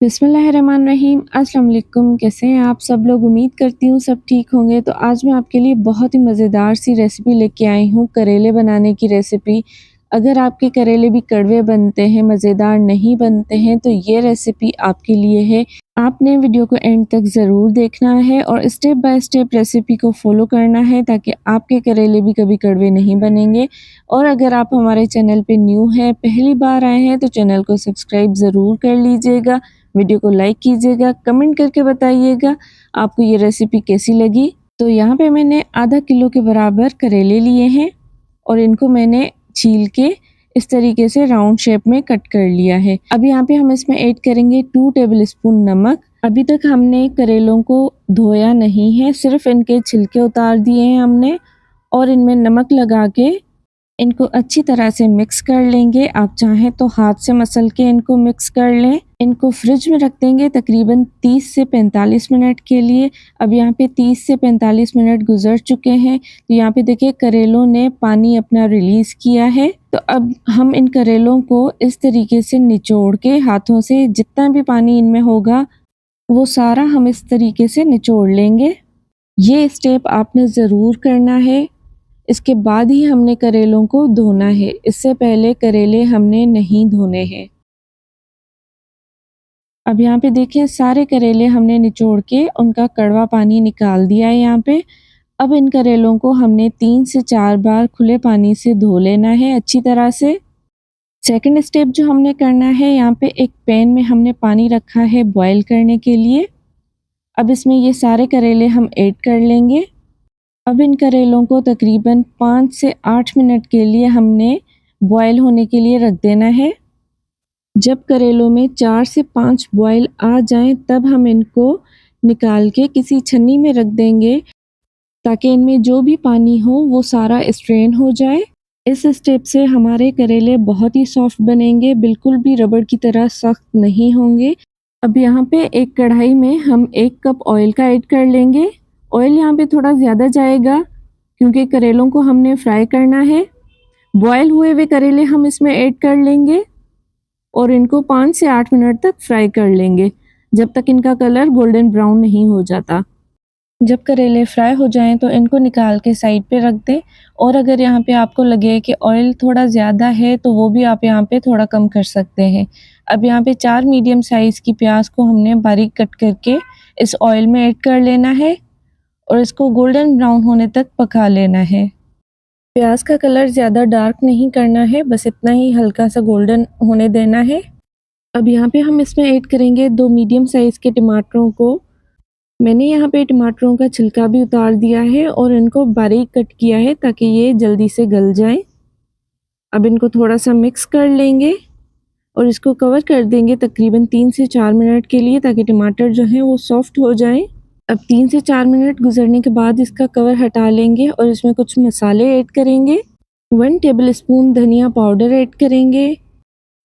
बिस्मिल्लाहिर्रहमानिर्रहीम। अस्सलाम वालेकुम। कैसे हैं आप सब लोग? उम्मीद करती हूँ सब ठीक होंगे। तो आज मैं आपके लिए बहुत ही मज़ेदार सी रेसिपी लेके आई हूँ, करेले बनाने की रेसिपी। अगर आपके करेले भी कड़वे बनते हैं, मज़ेदार नहीं बनते हैं, तो ये रेसिपी आपके लिए है। आपने वीडियो को एंड तक ज़रूर देखना है और स्टेप बाय स्टेप रेसिपी को फॉलो करना है ताकि आपके करेले भी कभी कड़वे नहीं बनेंगे। और अगर आप हमारे चैनल पे न्यू हैं, पहली बार आए हैं, तो चैनल को सब्सक्राइब ज़रूर कर लीजिएगा। वीडियो को लाइक कीजिएगा, कमेंट करके बताइएगा आपको ये रेसिपी कैसी लगी। तो यहाँ पे मैंने आधा किलो के बराबर करेले लिए हैं और इनको मैंने छील के इस तरीके से राउंड शेप में कट कर लिया है। अब यहाँ पे हम इसमें ऐड करेंगे 2 टेबलस्पून नमक। अभी तक हमने करेलों को धोया नहीं है, सिर्फ इनके छिलके उतार दिए हैं हमने और इनमें नमक लगा के इनको अच्छी तरह से मिक्स कर लेंगे। आप चाहें तो हाथ से मसल के इनको मिक्स कर लें। इनको फ्रिज में रख देंगे तकरीबन 30 से 45 मिनट के लिए। अब यहाँ पे 30 से 45 मिनट गुजर चुके हैं। तो यहाँ पे देखिए करेलों ने पानी अपना रिलीज़ किया है। तो अब हम इन करेलों को इस तरीके से निचोड़ के हाथों से जितना भी पानी इनमें होगा वो सारा हम इस तरीके से निचोड़ लेंगे। ये स्टेप आपने ज़रूर करना है। इसके बाद ही हमने करेलों को धोना है, इससे पहले करेले हमने नहीं धोने हैं। अब यहाँ पे देखिए सारे करेले हमने निचोड़ के उनका कड़वा पानी निकाल दिया है यहाँ पे। अब इन करेलों को हमने 3 से 4 बार खुले पानी से धो लेना है अच्छी तरह से। सेकंड स्टेप जो हमने करना है, यहाँ पे एक पैन में हमने पानी रखा है बॉयल करने के लिए। अब इसमें ये सारे करेले हम ऐड कर लेंगे। अब इन करेलों को तकरीबन 5 से 8 मिनट के लिए हमने बॉयल होने के लिए रख देना है। जब करेलों में 4 से 5 बॉयल आ जाएं तब हम इनको निकाल के किसी छन्नी में रख देंगे ताकि इनमें जो भी पानी हो वो सारा स्ट्रेन हो जाए। इस स्टेप से हमारे करेले बहुत ही सॉफ्ट बनेंगे, बिल्कुल भी रबड़ की तरह सख्त नहीं होंगे। अब यहाँ पे एक कढ़ाई में हम 1 कप ऑयल का ऐड कर लेंगे। ऑयल यहाँ पे थोड़ा ज़्यादा जाएगा क्योंकि करेलों को हमने फ्राई करना है। बॉयल हुए हुए करेले हम इसमें ऐड कर लेंगे और इनको 5 से 8 मिनट तक फ्राई कर लेंगे जब तक इनका कलर गोल्डन ब्राउन नहीं हो जाता। जब करेले फ्राई हो जाएं तो इनको निकाल के साइड पे रख दें। और अगर यहाँ पे आपको लगे कि ऑयल थोड़ा ज़्यादा है तो वो भी आप यहाँ पे थोड़ा कम कर सकते हैं। अब यहाँ पे 4 मीडियम साइज़ की प्याज को हमने बारीक कट करके इस ऑयल में ऐड कर लेना है और इसको गोल्डन ब्राउन होने तक पका लेना है। प्याज का कलर ज़्यादा डार्क नहीं करना है, बस इतना ही हल्का सा गोल्डन होने देना है। अब यहाँ पे हम इसमें ऐड करेंगे 2 मीडियम साइज़ के टमाटरों को। मैंने यहाँ पे टमाटरों का छिलका भी उतार दिया है और इनको बारीक कट किया है ताकि ये जल्दी से गल जाएं। अब इनको थोड़ा सा मिक्स कर लेंगे और इसको कवर कर देंगे तकरीबन 3 से 4 मिनट के लिए ताकि टमाटर जो हैं वो सॉफ्ट हो जाएं। अब 3 से 4 मिनट गुजरने के बाद इसका कवर हटा लेंगे और इसमें कुछ मसाले ऐड करेंगे। 1 टेबलस्पून धनिया पाउडर ऐड करेंगे,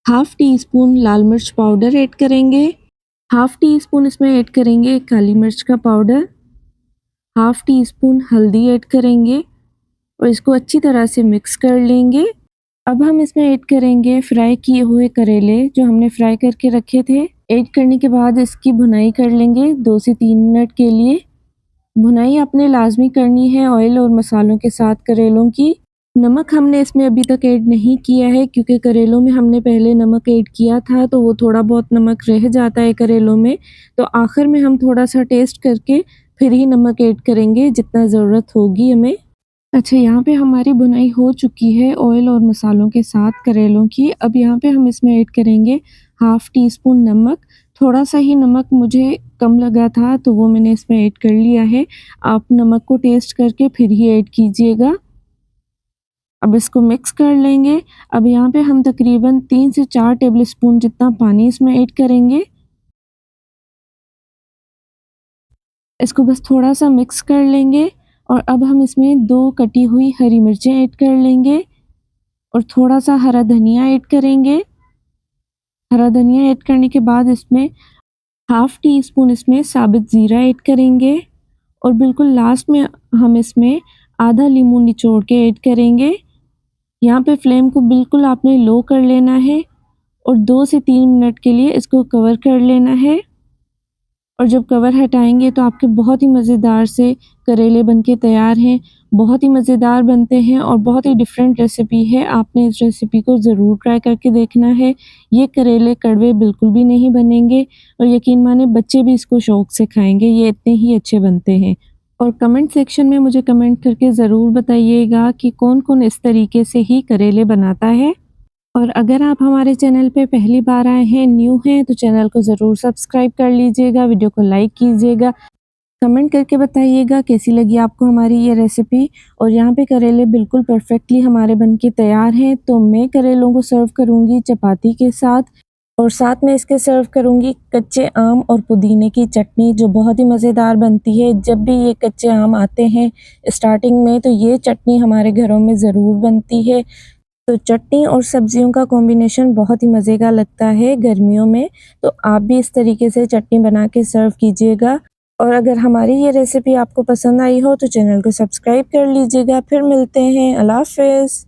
हाफ़ टी स्पून लाल मिर्च पाउडर ऐड करेंगे, हाफ़ टी स्पून इसमें ऐड करेंगे काली मिर्च का पाउडर, हाफ़ टी स्पून हल्दी ऐड करेंगे और इसको अच्छी तरह से मिक्स कर लेंगे। अब हम इसमें ऐड करेंगे फ्राई किए हुए करेले जो हमने फ्राई करके रखे थे। ऐड करने के बाद इसकी भुनाई कर लेंगे 2 से 3 मिनट के लिए। भुनाई आपने लाजमी करनी है ऑयल और मसालों के साथ करेलों की। नमक हमने इसमें अभी तक ऐड नहीं किया है क्योंकि करेलों में हमने पहले नमक ऐड किया था तो वो थोड़ा बहुत नमक रह जाता है करेलों में। तो आखिर में हम थोड़ा सा टेस्ट करके फिर ही नमक ऐड करेंगे जितना ज़रूरत होगी हमें। अच्छा, यहाँ पे हमारी भुनाई हो चुकी है ऑयल और मसालों के साथ करेलों की। अब यहाँ पे हम इसमें ऐड करेंगे हाफ़ टी स्पून नमक। थोड़ा सा ही नमक मुझे कम लगा था तो वो मैंने इसमें ऐड कर लिया है। आप नमक को टेस्ट करके फिर ही ऐड कीजिएगा। अब इसको मिक्स कर लेंगे। अब यहाँ पे हम तकरीबन 3 से 4 टेबलस्पून जितना पानी इसमें ऐड करेंगे। इसको बस थोड़ा सा मिक्स कर लेंगे और अब हम इसमें 2 कटी हुई हरी मिर्चें ऐड कर लेंगे और थोड़ा सा हरा धनिया ऐड करेंगे। हरा धनिया ऐड करने के बाद इसमें हाफ़ टी स्पून इसमें साबित ज़ीरा ऐड करेंगे और बिल्कुल लास्ट में हम इसमें आधा लीमू निचोड़ के ऐड करेंगे। यहाँ पे फ्लेम को बिल्कुल आपने लो कर लेना है और 2 से 3 मिनट के लिए इसको कवर कर लेना है। और जब कवर हटाएंगे तो आपके बहुत ही मज़ेदार से करेले बनके तैयार हैं। बहुत ही मज़ेदार बनते हैं और बहुत ही डिफरेंट रेसिपी है। आपने इस रेसिपी को ज़रूर ट्राई करके देखना है। ये करेले कड़वे बिल्कुल भी नहीं बनेंगे और यकीन माने बच्चे भी इसको शौक से खाएँगे, ये इतने ही अच्छे बनते हैं। और कमेंट सेक्शन में मुझे कमेंट करके ज़रूर बताइएगा कि कौन-कौन इस तरीके से ही करेले बनाता है। और अगर आप हमारे चैनल पे पहली बार आए हैं, न्यू हैं, तो चैनल को ज़रूर सब्सक्राइब कर लीजिएगा, वीडियो को लाइक कीजिएगा, कमेंट करके बताइएगा कैसी लगी आपको हमारी ये रेसिपी। और यहाँ पे करेले बिल्कुल परफेक्टली हमारे बनके तैयार हैं, तो मैं करेलों को सर्व करूँगी चपाती के साथ और साथ में इसके सर्व करूँगी कच्चे आम और पुदीने की चटनी, जो बहुत ही मज़ेदार बनती है। जब भी ये कच्चे आम आते हैं स्टार्टिंग में, तो ये चटनी हमारे घरों में ज़रूर बनती है। तो चटनी और सब्जियों का कॉम्बिनेशन बहुत ही मज़े का लगता है गर्मियों में, तो आप भी इस तरीके से चटनी बना के सर्व कीजिएगा। और अगर हमारी ये रेसिपी आपको पसंद आई हो तो चैनल को सब्सक्राइब कर लीजिएगा। फिर मिलते हैं, अल्लाह हाफ़िज़।